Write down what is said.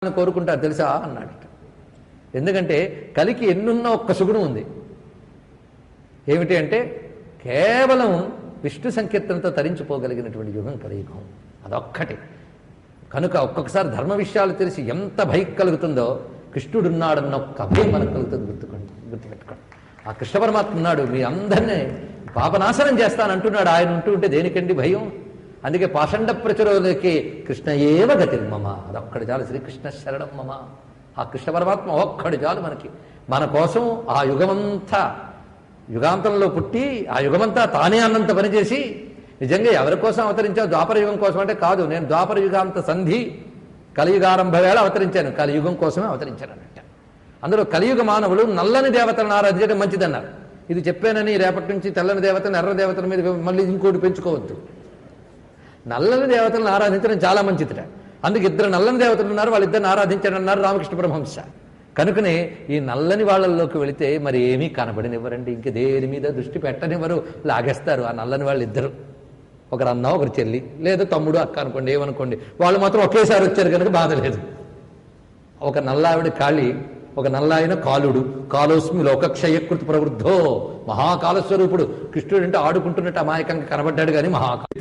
కోరుకుంటారు తెలుసా అన్నాడు. ఎందుకంటే కలికి ఎన్నున్న ఒక్క సుగుణం ఉంది. ఏమిటి అంటే కేవలం విష్ణు సంకీర్తనతో తరించిపోగలిగినటువంటి యుగం కలియుగం. అదొక్కటి. కనుక ఒక్కొక్కసారి ధర్మ విషయాలు తెలిసి ఎంత భయం కలుగుతుందో కృష్ణుడున్నాడన్న ఒక్క అభయం మనకు కలుగుతుంది. గుర్తుపెట్టుకోండి. ఆ కృష్ణ పరమాత్మ ఉన్నాడు, మీ అందరినీ పాపనాశనం చేస్తానంటున్నాడు. ఆయన ఉంటే దేనికండి భయం? అందుకే పాషండ ప్రచురోలకి కృష్ణ ఏవ గతిర్మమ, అదొక్కడు చాలు. శ్రీకృష్ణ శరణం మమ. ఆ కృష్ణ పరమాత్మ ఒక్కడు చాలు మనకి. మన కోసం ఆ యుగమంతా యుగాంతంలో పుట్టి ఆ యుగమంతా తానే అన్నంత పనిచేసి నిజంగా ఎవరి కోసం అవతరించావు? ద్వాపర యుగం కోసం అంటే కాదు, నేను ద్వాపర యుగాంత సంధి కలియుగారంభ వేళ అవతరించాను, కలియుగం కోసమే అవతరించాను అన్నట్ట. అందులో కలియుగ మానవులు నల్లని దేవతలను ఆరాధించడం మంచిదన్నారు. ఇది చెప్పానని రేపటి నుంచి తెల్లని దేవతను ఎర్ర దేవతల మీద మళ్ళీ ఇంకోటి పెంచుకోవద్దు. నల్లని దేవతలను ఆరాధించడం చాలా మంచిదిట. అందుకు ఇద్దరు నల్లని దేవతలు ఉన్నారు, వాళ్ళిద్దరిని ఆరాధించారన్నారు రామకృష్ణ పరమహంస. కనుకనే ఈ నల్లని వాళ్ళల్లోకి వెళితే మరి ఏమీ కనబడనివ్వరండి, ఇంక దేని మీద దృష్టి పెట్టనివ్వరు, లాగేస్తారు ఆ నల్లని వాళ్ళు ఇద్దరు. ఒకరు అన్న ఒకరు చెల్లి, లేదా తమ్ముడు అక్క అనుకోండి, ఏమనుకోండి, వాళ్ళు మాత్రం ఒకేసారి వచ్చారు కనుక బాధ లేదు. ఒక నల్లావిడ కాళి, ఒక నల్లాయన కాలుడు. కాలోస్మి లోకక్షయకృతి ప్రవృద్ధో, మహాకాలస్వరూపుడు. కృష్ణుడు అంటే ఆడుకుంటున్నట్టు అమాయకంగా కనబడ్డాడు కానీ మహాకాలం